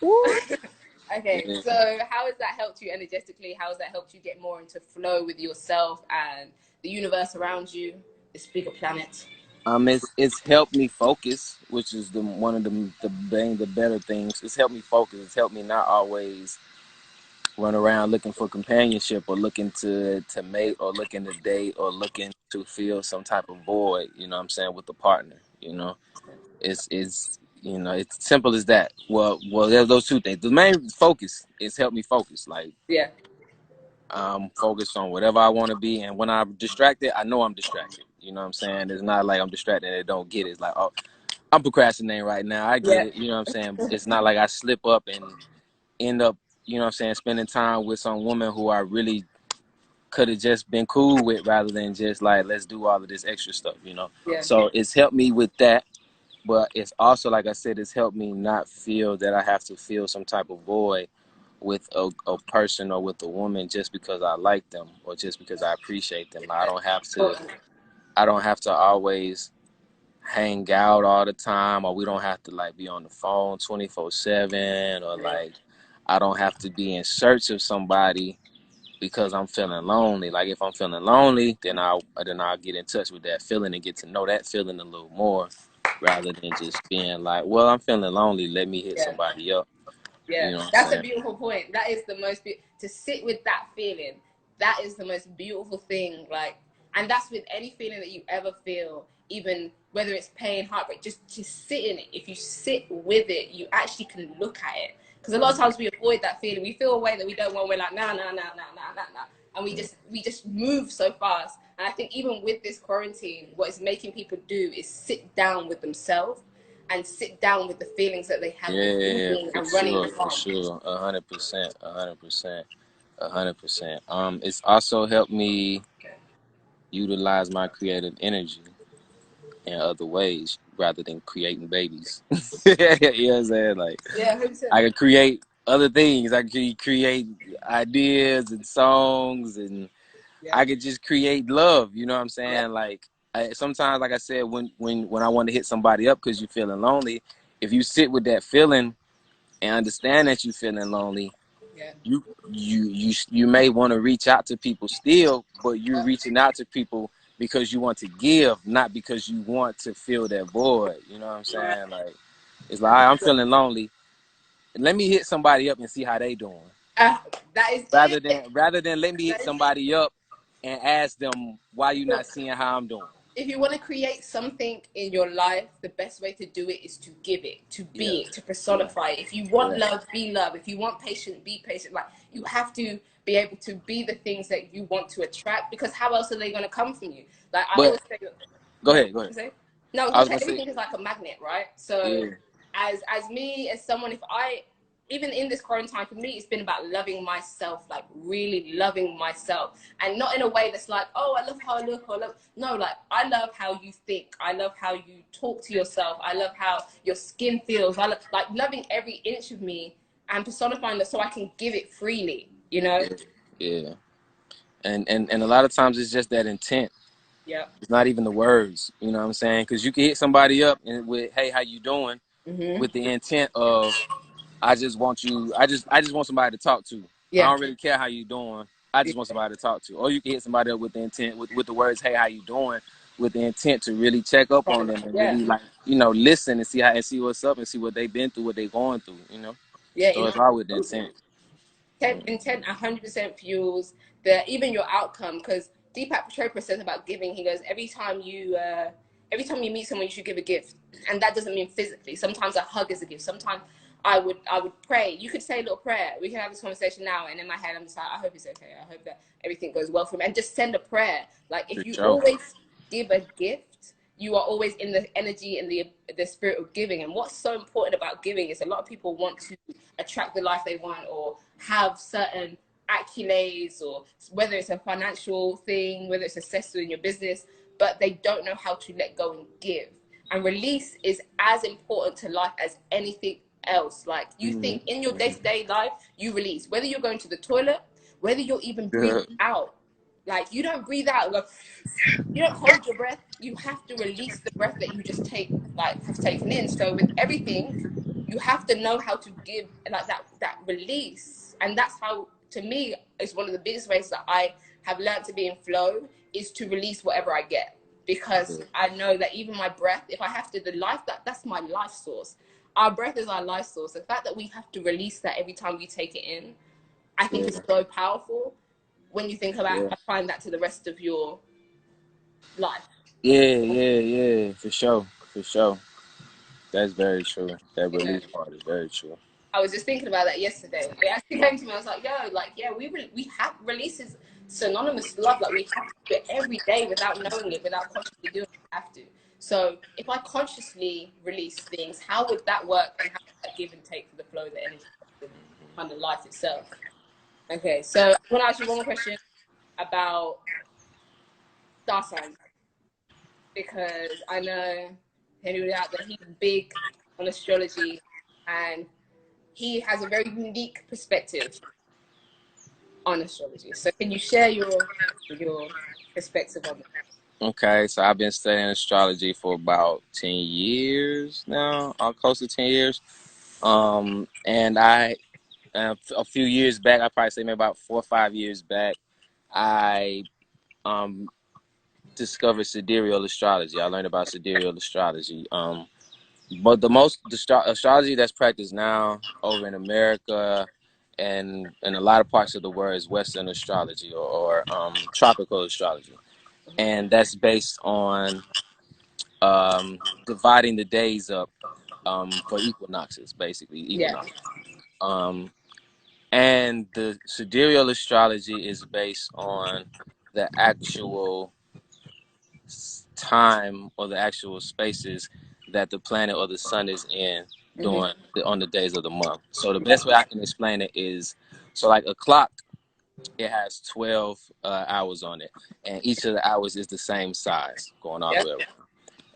Okay, Yeah. so how has that helped you energetically? How has that helped you get more into flow with yourself and the universe around you, this bigger planet? It's helped me focus, which is the one of the better things. It's helped me focus. It's helped me not always run around looking for companionship or looking to mate or looking to date or looking to fill some type of void. You know what I'm saying, with the partner. You know, it's it's simple as that. Well, there's those two things. The main focus is helped me focus. Like, Yeah. I'm focused on whatever I want to be, and when I'm distracted, I know I'm distracted. You know what I'm saying? It's not like I'm distracted and I don't get it. It's like, oh, I'm procrastinating right now. I get Yeah. it. You know what I'm saying? It's not like I slip up and end up, you know what I'm saying, spending time with some woman who I really could have just been cool with, rather than just like, let's do all of this extra stuff, you know? Yeah. So it's helped me with that. But it's also, like I said, it's helped me not feel that I have to fill some type of void with a person or with a woman just because I like them or just because I appreciate them. I don't have to always hang out all the time, or we don't have to like be on the phone 24/7, or like I don't have to be in search of somebody because I'm feeling lonely. Like, if I'm feeling lonely, then I'll get in touch with that feeling and get to know that feeling a little more, rather than just being like, well, I'm feeling lonely, let me hit Yeah. somebody up. Yeah, You know what I'm that's a saying? beautiful point. That is the most to sit with that feeling. That is the most beautiful thing. Like, and that's with any feeling that you ever feel, even whether it's pain, heartbreak. Just sit in it. If you sit with it, you actually can look at it. Because a lot of times we avoid that feeling. We feel a way that we don't want. We're like, nah, nah, nah, nah, nah, nah, nah, and we just move so fast. And I think even with this quarantine, what it's making people do is sit down with themselves and sit down with the feelings that they have been Yeah, thinking for and running sure, for from. sure. 100%, 100%, 100%. It's also helped me utilize my creative energy in other ways rather than creating babies. You know what I'm saying? Like, Yeah, 100%. I could create other things. I could create ideas and songs, and Yeah, I could just create love. You know what I'm yeah, saying? Like, sometimes, like I said, when I want to hit somebody up because you're feeling lonely, if you sit with that feeling and understand that you're feeling lonely, yeah. you may want to reach out to people still, but you're reaching out to people because you want to give, not because you want to fill that void. You know what I'm Right. saying? Like, it's like, I'm feeling lonely. Let me hit somebody up and see how they doing. Uh, that is Rather it. than rather than let me hit That is it. somebody up and ask them why you not seeing how I'm doing. If you want to create something in your life, the best way to do it is to give it, to Yeah, be it, to yeah, personify it. If you want yeah. love, be love. If you want patience, be patient. Like, you have to be able to be the things that you want to attract, because how else are they going to come from you? Like, I But always say, go yeah, ahead, go ahead. say? No, I was I gonna was say gonna say, everything is like a magnet, right? So yeah, as me, as someone, if I, even in this quarantine, for me, it's been about loving myself, like really loving myself, and not in a way that's like, oh, I love how I look, or love. No, like, I love how you think, I love how you talk to yourself, I love how your skin feels, I love, like, loving every inch of me and personifying that so I can give it freely, you know? yeah, yeah. And a lot of times it's just that intent. Yeah. It's not even the words. You know what I'm saying? Because you can hit somebody up and with, hey, how you doing, Mm-hmm. with the intent of, I just want you. I just want somebody to talk to. I Yeah. don't really care how you doing. I just want somebody to talk to. Or you can hit somebody up with the intent, with the words, "Hey, how you doing?" with the intent to really check up on them and Yeah. really, like, listen and see what's up and see what they've been through, what they're going through. Yeah. So it's all with the intent. Intent 100% fuels the even your outcome, because Deepak Chopra says about giving, he goes, every time you meet someone, you should give a gift. And that doesn't mean physically. Sometimes a hug is a gift. Sometimes I would pray. You could say a little prayer. We can have this conversation now, and in my head I'm just like, I hope it's okay, I hope that everything goes well for him, and just send a prayer. Like, For if you sure. always give a gift, you are always in the energy and the spirit of giving. And what's so important about giving is a lot of people want to attract the life they want, or have certain accolades, or whether it's a financial thing, whether it's successful in your business, but they don't know how to let go and give. And release is as important to life as anything else. Like, you think in your day-to-day life, you release, whether you're going to the toilet, whether you're even breathing out. Like, you don't breathe out, like, you don't hold your breath. You have to release the breath that you just have taken in. So with everything, you have to know how to give like that release. And that's how, to me, is one of the biggest ways that I have learned to be in flow, is to release whatever I get. Because I know that even my breath, if I have to, that's my life source. Our breath is our life source. The fact that we have to release that every time we take it in, I think is so powerful when you think about applying that to the rest of your life. Yeah, for sure, for sure. That's very true. That You know, release part is very true. I was just thinking about that yesterday. It actually came to me. I was like, yo, like, yeah, we have releases synonymous to love. Like, we have to do it every day without knowing it, without consciously doing it. We have to. So if I consciously release things, how would that work, and how would that give and take for the flow of the energy and the life itself? Okay, so I want to ask you one more question about star signs, because I know Henry out there, he's big on astrology, and he has a very unique perspective on astrology. So can you share your perspective on that? Okay, so I've been studying astrology for about 10 years now, close to 10 years. And a few years back, I probably say maybe about 4 or 5 years back, I discovered sidereal astrology. I learned about sidereal astrology. But the astrology that's practiced now over in America and in a lot of parts of the world is Western astrology or tropical astrology. And that's based on dividing the days up for equinoxes, basically, Yeah. equinox. And the sidereal astrology is based on the actual time or the actual spaces that the planet or the sun is in during on the days of the month. So the best way I can explain it is, so like a clock, it has 12 hours on it, and each of the hours is the same size going all the way around.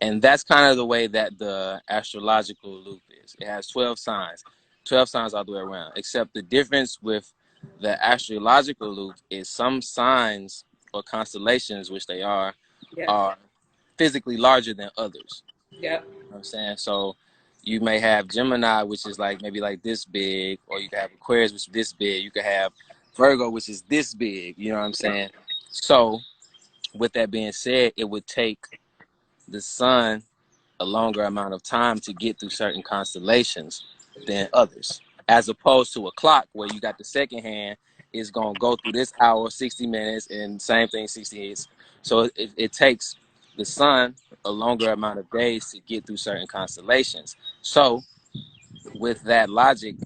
And that's kind of the way that the astrological loop is. It has 12 signs, 12 signs all the way around, except the difference with the astrological loop is some signs or constellations, which they are physically larger than others. Yeah. You know what I'm saying? So you may have Gemini, which is like maybe like this big, or you could have Aquarius, which is this big. You could have Virgo, which is this big. You know what I'm saying? So with that being said, it would take the sun a longer amount of time to get through certain constellations than others, as opposed to a clock where you got the second hand is going to go through this hour, 60 minutes, and same thing, 60 minutes. So it takes the sun a longer amount of days to get through certain constellations. So with that logic,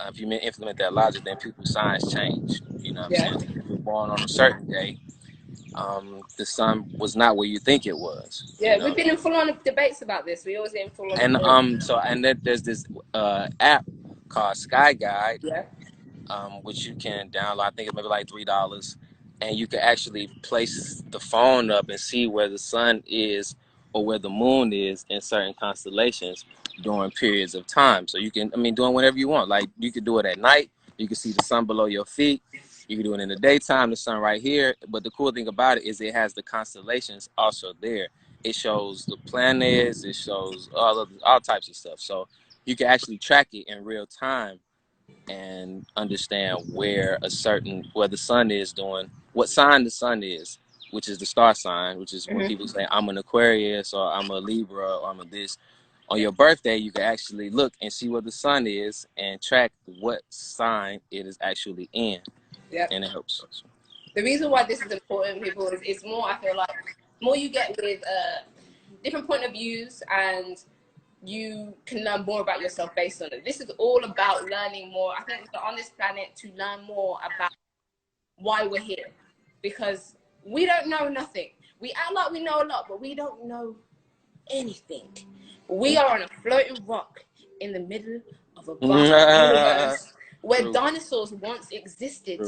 if you implement that logic, then people's signs change. You know what I'm saying? If you were born on a certain day, the sun was not where you think it was. Yeah, You know? we've been in full-on debates about this. We always get in full-on. And then there's this app called Sky Guide, Yeah. which you can download. I think it's maybe like $3, and you can actually place the phone up and see where the sun is or where the moon is in certain constellations during periods of time. So you can, doing whatever you want. Like you could do it at night. You can see the sun below your feet. You can do it in the daytime, the sun right here. But the cool thing about it is it has the constellations also there. It shows the planets. It shows all types of stuff. So you can actually track it in real time and understand where the sun is doing, what sign the sun is, which is the star sign, which is when people say I'm an Aquarius or I'm a Libra or I'm a this. On your birthday, you can actually look and see where the sun is and track what sign it is actually in. Yeah. And it helps. The reason why this is important, people, is it's more, I feel like, more you get with different point of views, and you can learn more about yourself based on it. This is all about learning more. I think we're on this planet to learn more about why we're here, because we don't know nothing. We act like we know a lot, but we don't know anything. We are on a floating rock in the middle of a vast universe where dinosaurs once existed.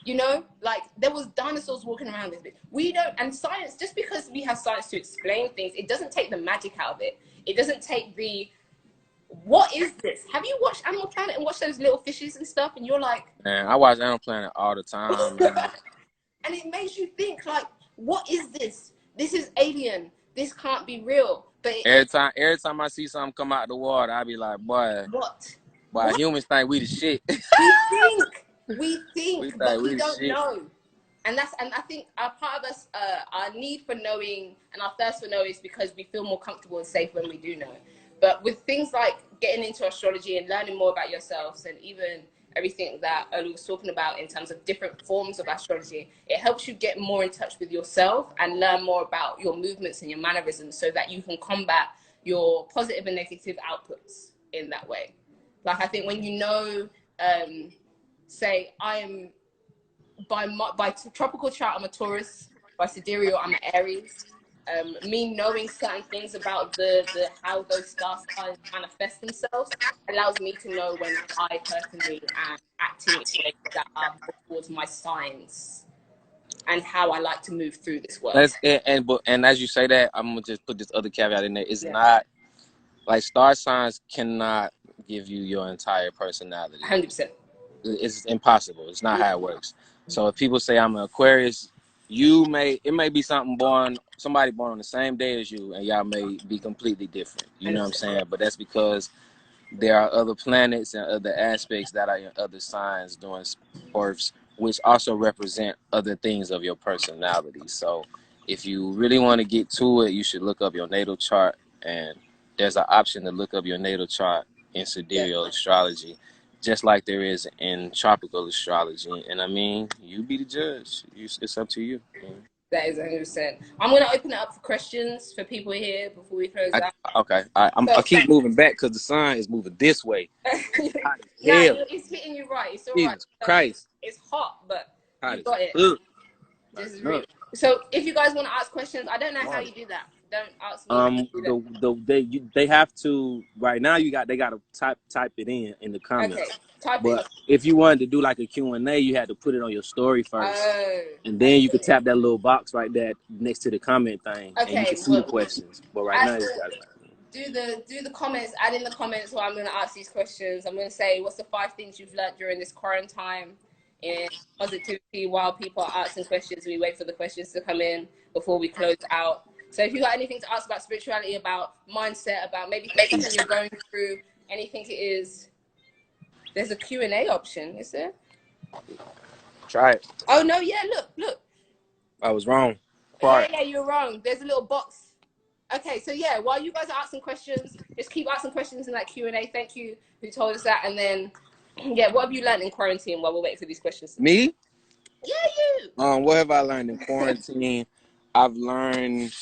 You know, like there was dinosaurs walking around this bit. We don't, and science, just because we have science to explain things, it doesn't take the magic out of it. It doesn't take what is this? Have you watched Animal Planet and watched those little fishes and stuff? And you're like, man, I watch Animal Planet all the time, man. And it makes you think, like, what is this? This is alien. This can't be real. But every time I see something come out the water, I be like, boy, what humans think we the shit. we We think, but think we we the don't shit. know. And I think our part of us, our need for knowing and our thirst for knowing is because we feel more comfortable and safe when we do know. But with things like getting into astrology and learning more about yourselves, and even everything that Olu was talking about in terms of different forms of astrology, it helps you get more in touch with yourself and learn more about your movements and your mannerisms, so that you can combat your positive and negative outputs in that way. Like, I think when you know, say I am by tropical chart, I'm a Taurus. By sidereal, I'm an Aries. Me knowing certain things about the how those star signs manifest themselves allows me to know when I personally am acting in ways that are more towards my signs and how I like to move through this world. And as you say that, I'm gonna just put this other caveat in there. It's Yeah. not like star signs cannot give you your entire personality. 100%. It's impossible. It's not how it works. So if people say I'm an Aquarius, it may be somebody born on the same day as you, and y'all may be completely different. You know what I'm saying? But that's because there are other planets and other aspects that are in other signs during births, which also represent other things of your personality. So if you really want to get to it, you should look up your natal chart, and there's an option to look up your natal chart in sidereal astrology, just like there is in tropical astrology. And I mean, you be the judge. It's up to you. That is 100%. I'm going to open it up for questions for people here before we close out. Okay. I keep moving back because the sun is moving this way. Yeah, it's hitting you right. It's all right. Jesus Christ. It's hot, but Hot you got it. This is really... So if you guys want to ask questions, I don't know how you do that. Don't ask me. They have to right now. They got to type it in the comments. Okay, type but it. If you wanted to do like a Q&A, you had to put it on your story first, and then you could tap that little box right there next to the comment thing, and you can see the questions. But right now, you got do the comments. Add in the comments where I'm going to ask these questions. I'm going to say, what's the 5 things you've learned during this quarantine in positivity? While people are asking questions, we wait for the questions to come in before we close out. So if you got anything to ask about spirituality, about mindset, about maybe something you're going through, anything it is, there's a Q&A option, is there? Try it. Oh, no, yeah, look. I was wrong. Yeah, you're wrong. There's a little box. Okay, so yeah, while you guys are asking questions, just keep asking questions in that Q&A. Thank you who told us that. And then, yeah, what have you learned in quarantine while we're waiting for these questions? Me? Yeah, you. What have I learned in quarantine? I've learned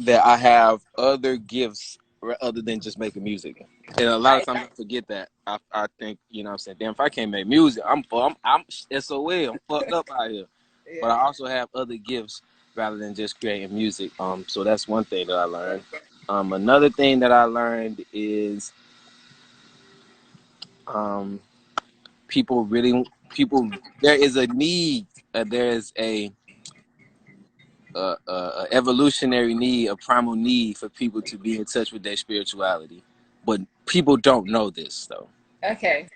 that I have other gifts other than just making music. And a lot of times I forget that. I think, you know what I'm saying, damn, if I can't make music, I'm SOL. I'm fucked up out here. Yeah. But I also have other gifts rather than just creating music. So that's one thing that I learned. Another thing that I learned is there is a need, there is a evolutionary need, a primal need for people to be in touch with their spirituality. But people don't know this, though. Okay.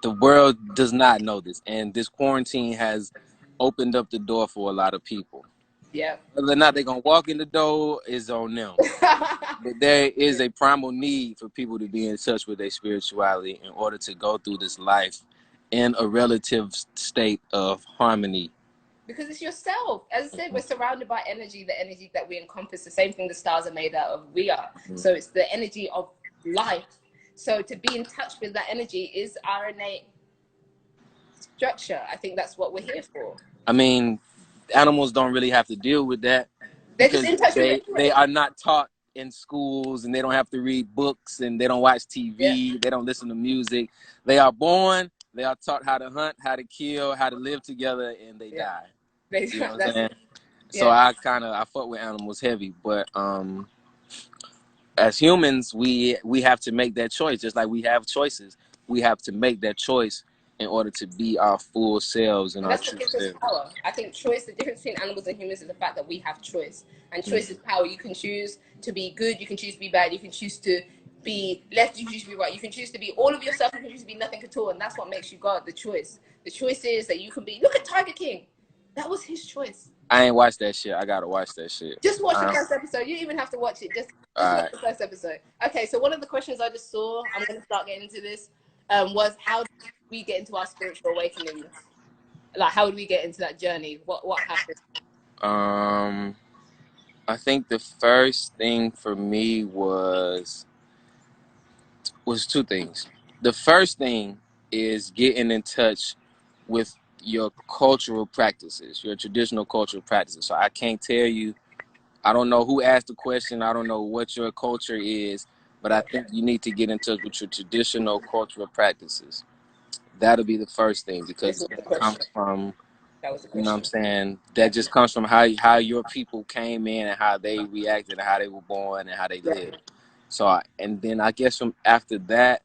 The world does not know this. And this quarantine has opened up the door for a lot of people. Yeah. Whether or not they're going to walk in the door is on them. But there is a primal need for people to be in touch with their spirituality in order to go through this life in a relative state of harmony. Because it's yourself. As I said, we're surrounded by energy, the energy that we encompass, the same thing the stars are made out of, we are. So it's the energy of life. So to be in touch with that energy is our innate structure. I think that's what we're here for. I mean, animals don't really have to deal with that because they are not taught in schools, and they don't have to read books, and they don't watch TV, they don't listen to music. They are born, they are taught how to hunt, how to kill, how to live together, and they die. You know what I'm saying? So I fuck with animals heavy, but as humans, we have to make that choice. Just like we have choices, we have to make that choice in order to be our full selves and our true selves. Power. I think choice, the difference between animals and humans is the fact that we have choice. And choice is power. You can choose to be good, you can choose to be bad, you can choose to be left, you can choose to be right, you can choose to be all of yourself, you can choose to be nothing at all. And that's what makes you God, the choice. The choice is that you can be, look at Tiger King. That was his choice. I ain't watched that shit. I gotta watch that shit. Just watch the first episode. You don't even have to watch it. Just watch Alright. the first episode. Okay, so one of the questions I just saw, I'm going to start getting into this, was how do we get into our spiritual awakening? Like, how do we get into that journey? What happened? I think the first thing for me was two things. The first thing is getting in touch with your cultural practices, your traditional cultural practices. So I can't tell you, I don't know who asked the question, I don't know what your culture is, but I think you need to get in touch with your traditional cultural practices. That'll be the first thing, because This was the that question. comes from, That was the you know what question. I'm saying, that just comes from how your people came in and how they reacted and how they were born and how they lived. So, and then I guess from after that,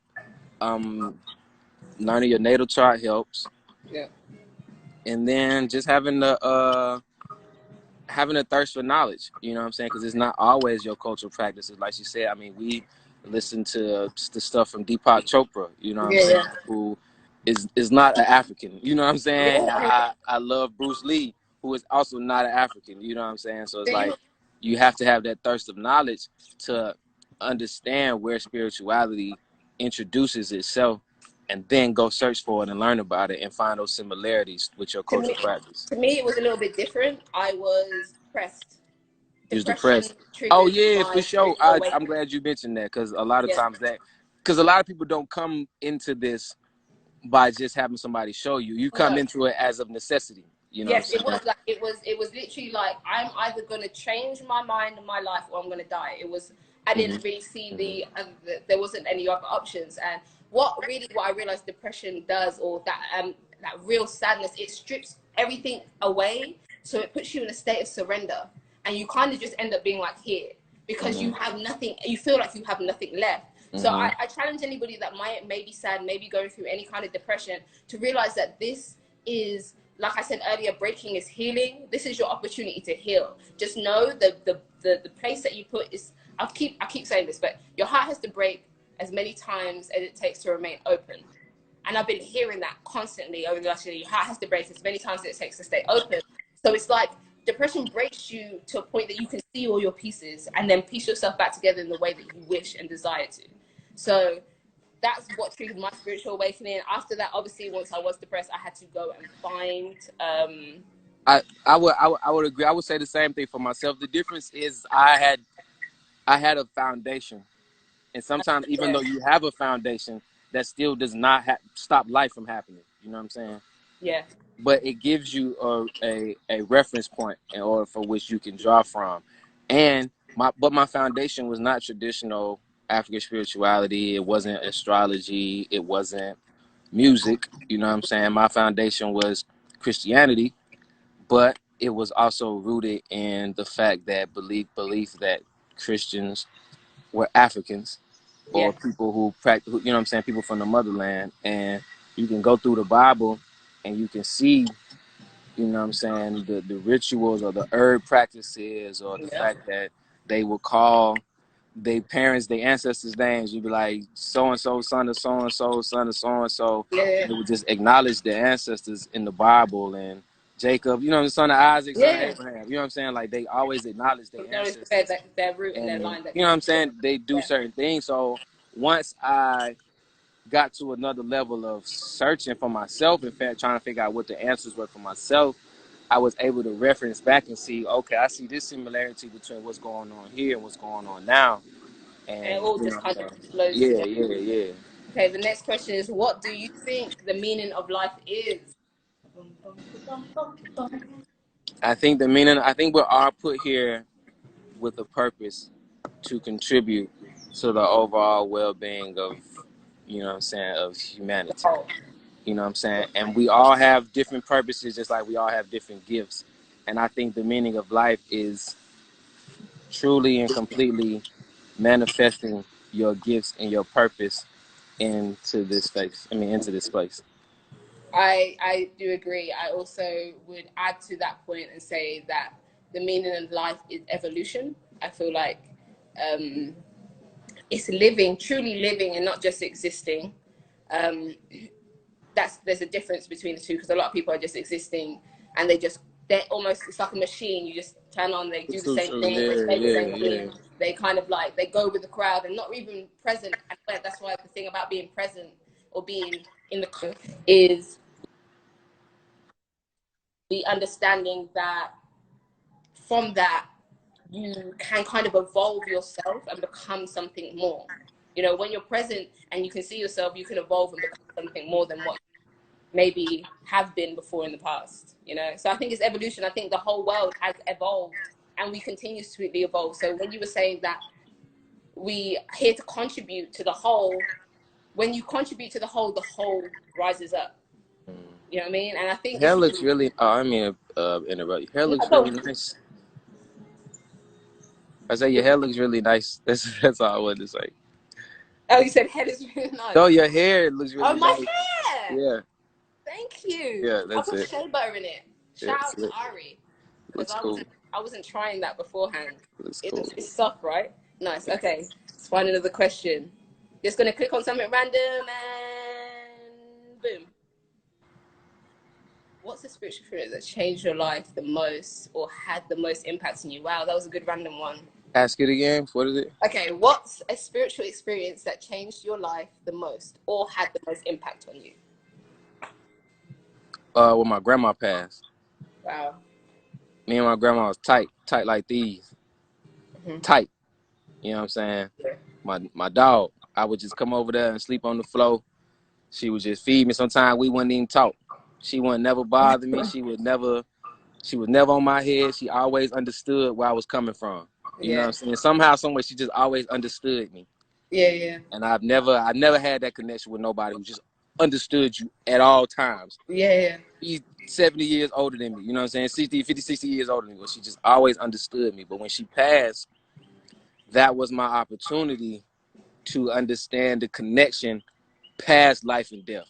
learning your natal chart helps. Yeah. And then just having a thirst for knowledge, you know what I'm saying? Because it's not always your cultural practices. Like you said, I mean, we listen to the stuff from Deepak Chopra, you know what I'm Yeah, saying, yeah. who is not an African, you know what I'm saying? Yeah. I love Bruce Lee, who is also not an African, you know what I'm saying? So it's So like you have to have that thirst of knowledge to understand where spirituality introduces itself, and then go search for it and learn about it and find those similarities with your cultural practice. to me, it was a little bit different. I was depressed. He was Depression depressed. Oh triggered yeah, for my sure. spiritual I'm awakening. glad you mentioned that, because a lot of Yeah. times because a lot of people don't come into this by just having somebody show you. You come No. into it as of necessity. You know what I'm Yes, it saying? was like it was literally like I'm either gonna change my mind in my life or I'm gonna die. It was I Mm-hmm. didn't really see there wasn't any other options. And what I realized depression does, or that real sadness, it strips everything away, so it puts you in a state of surrender, and you kind of just end up being like here because Mm-hmm. you have nothing. You feel like you have nothing left. So Mm-hmm. I challenge anybody that may be sad, maybe going through any kind of depression, to realize that this is, like I said earlier, breaking is healing. This is your opportunity to heal. Just know the place that you put is, I keep saying this, but your heart has to break as many times as it takes to remain open. And I've been hearing that constantly over the last year. Your heart has to break as many times as it takes to stay open. So it's like depression breaks you to a point that you can see all your pieces and then piece yourself back together in the way that you wish and desire to. So that's what triggered my spiritual awakening. After that, obviously, once I was depressed, I had to go and find. I would agree. I would say the same thing for myself. The difference is I had a foundation, and sometimes even Yeah, though you have a foundation, that still does not stop life from happening. You know what I'm saying? yeah, But it gives you a reference point in order for which you can draw from. And my foundation was not traditional African spirituality. It wasn't astrology. It wasn't music. You know what I'm saying? My foundation was Christianity, but it was also rooted in the fact that belief that Christians were Africans, yeah, or people who practice, you know what I'm saying, people from the motherland. And you can go through the Bible and you can see, you know what I'm saying, the rituals or the herb practices, or the yeah, fact that they would call their parents, their ancestors' names. You'd be like, so and so, son of so and so, son of so and so. yeah, They would just acknowledge their ancestors in the Bible. And Jacob, you know, the son of Isaac, son of yeah. Abraham. You know what I'm saying? Like, they always acknowledge their Acknowledge ancestors. their root and And their line that you know what I'm connects them. saying? They do Yeah, certain things. So once I got to another level of searching for myself and trying to figure out what the answers were for myself, I was able to reference back and see, okay, I see this similarity between what's going on here and what's going on now. and it And all you know just what I'm kind of saying? flows Yeah, together. yeah, yeah. Okay, the next question is, what do you think the meaning of life is? I think we're all put here with a purpose to contribute to the overall well-being of, you know what I'm saying, of humanity. Oh, You know what I'm saying? And we all have different purposes, just like we all have different gifts. And I think the meaning of life is truly and completely manifesting your gifts and your purpose into this space. I mean, into this place. I do agree. I also would add to that point and say that the meaning of life is evolution. I feel like um, it's living, truly living, and not just existing. Um, there's a difference between the two, because a lot of people are just existing and they just it's like a machine. You just turn on, they do the True, same true. thing, they Yeah, say the same yeah, yeah. thing. They kind of like, they go with the crowd and not even present. And that's why the thing about being present or being in the is the understanding that from that you can kind of evolve yourself and become something more. You know, when you're present and you can see yourself, you can evolve and become something more than what you maybe have been before in the past. You know, so I think it's evolution. I think the whole world has evolved and we continue to evolve. So when you were saying that we are here to contribute to the whole, when you contribute to the whole rises up. You know what I mean? And I think Hair it's looks really. Oh, I mean, interrupt. Your hair looks no, really nice. I say your hair looks really nice. That's all I wanted to say. oh, you said head is really nice. No, your hair looks Oh, really my nice. hair. Yeah, Thank you. yeah, I'll that's put it. shea butter in it. Yeah, Shout out to Ari because looks cool. I wasn't trying that beforehand. Looks It cool. looks, it's soft, right? Nice. Okay, let's find another question. Just gonna click on something random and boom. What's the spiritual experience that changed your life the most or had the most impact on you? Wow, that was a good random one. Ask it again. What is it? Okay, what's a spiritual experience that changed your life the most or had the most impact on you? When my grandma passed. Wow. Me and my grandma was tight like these. Mm-hmm. Tight. You know what I'm saying? Yeah. My dog. I would just come over there and sleep on the floor. She would just feed me. Sometimes we wouldn't even talk. She wouldn't never bother me. She was never on my head. She always understood where I was coming from. You know what Yeah. I'm saying? Somehow, some way, she just always understood me. Yeah, yeah. And I never had that connection with nobody who just understood you at all times. Yeah, yeah. She's 70 years older than me. You know what I'm saying? 60 years older than me. But she just always understood me. But when she passed, that was my opportunity to understand the connection past life and death.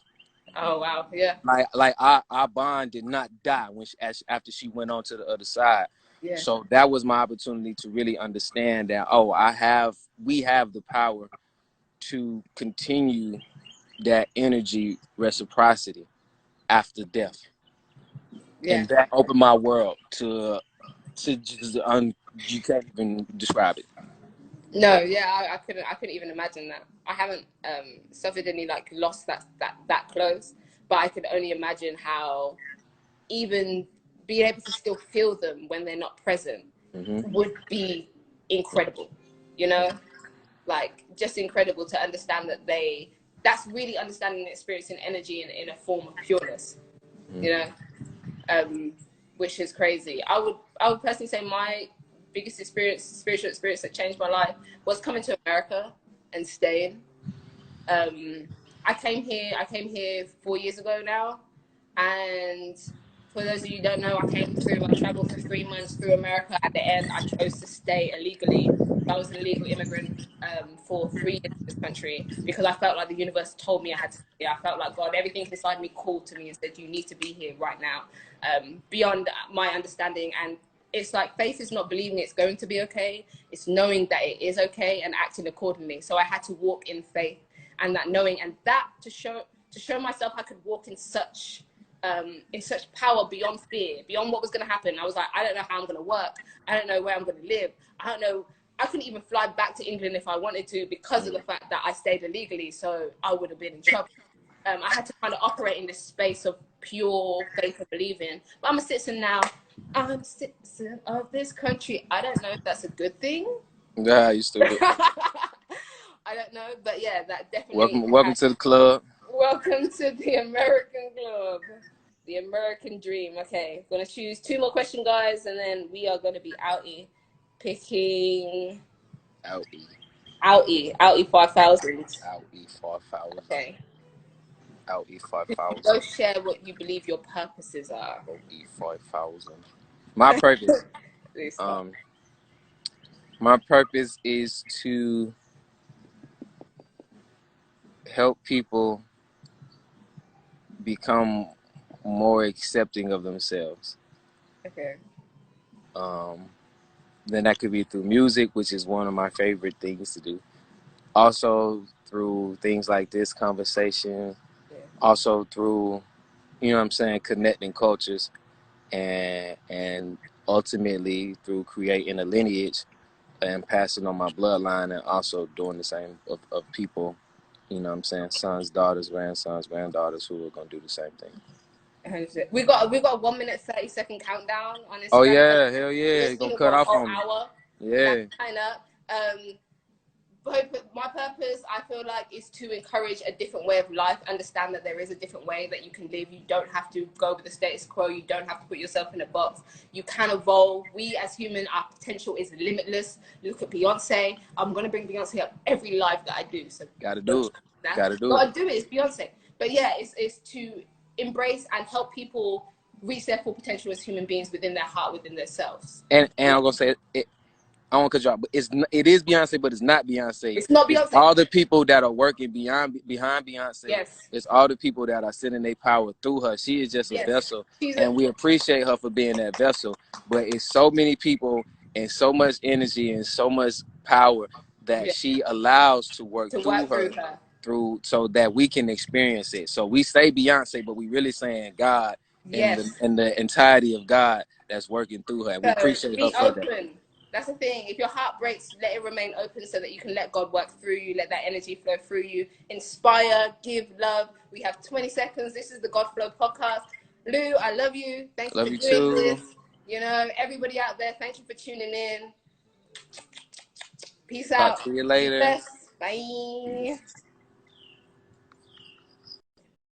Oh, wow. Yeah. Like our bond did not die after she went on to the other side. Yeah. So that was my opportunity to really understand that we have the power to continue that energy reciprocity after death. Yeah. And that opened my world to just you can't even describe it. No, yeah, I couldn't even imagine that. I haven't suffered any like loss that close, but I could only imagine how even being able to still feel them when they're not present would be incredible. You know, like just incredible to understand that that's really understanding and experiencing energy in a form of pureness. You know, which is crazy. I would personally say my biggest spiritual experience that changed my life was coming to America and staying. I came here 4 years ago now, and for those of you who don't know, I traveled for 3 months through America. At the end, I chose to stay illegally. I was an illegal immigrant for 3 years in this country because I felt like the universe told me I had to stay. I felt like God, everything inside me called to me and said, you need to be here right now, beyond my understanding. And it's like faith is not believing it's going to be okay. It's knowing that it is okay and acting accordingly. So I had to walk in faith and that knowing and that to show myself I could walk in such power beyond fear, beyond what was going to happen. I was like, I don't know how I'm going to work. I don't know where I'm going to live. I don't know. I couldn't even fly back to England if I wanted to because of the fact that I stayed illegally. So I would have been in trouble. I had to kind of operate in this space of pure faith and believing. But I'm a citizen now. I'm a citizen of this country. I don't know if that's a good thing. Yeah, you stupid. I don't know, but yeah, that definitely. Welcome to the club. Welcome to the American Club, the American Dream. Okay, gonna choose two more questions, guys, and then we are gonna be outie picking outie 5,000. Outie 5,000. Okay, Outie go 5,000. share what you believe your purposes are. Outie 5,000. My purpose. My purpose is to help people become more accepting of themselves. Okay. Then that could be through music, which is one of my favorite things to do. Also through things like this conversation. Yeah. Also through, you know what I'm saying, connecting cultures. and ultimately through creating a lineage and passing on my bloodline, and also doing the same of people, you know what I'm saying, sons, daughters, grandsons, granddaughters who are gonna do the same thing. 100%. We got a 1 minute 30-second countdown on Oh Instagram. yeah, hell yeah, We're you're gonna speaking cut for a off whole on me. hour. That's Yeah. kind of my purpose, I feel like, is to encourage a different way of life. Understand that there is a different way that you can live. You don't have to go with the status quo. You don't have to put yourself in a box. You can evolve. We as human, our potential is limitless. Look at Beyonce. I'm gonna bring Beyonce up every live that I do. So Gotta do it. that. Gotta do it. Gotta do it. It's Beyonce. But yeah, it's to embrace and help people reach their full potential as human beings within their heart, within themselves. And I'm gonna say it. I don't cut you off, but it is Beyonce, but it's not Beyonce. It's not It's Beyonce. all the people that are working behind Beyonce. Yes. It's all the people that are sending their power through her. She is just a Yes. vessel, She's and we appreciate her for being that vessel. But it's so many people and so much energy and so much power that yeah, she allows to work to through work through her, her. so that we can experience it. So we say Beyonce, but we really saying God and Yes. the entirety of God that's working through her. And we So appreciate her be for that. open. That's the thing. If your heart breaks, let it remain open so that you can let God work through you, let that energy flow through you. Inspire, give love. We have 20 seconds. This is the God Flow podcast. Lou, I love you. Thank you Love for you doing too. this. You know, everybody out there, thank you for tuning in. Peace Talk out. to you Be later. blessed. Bye.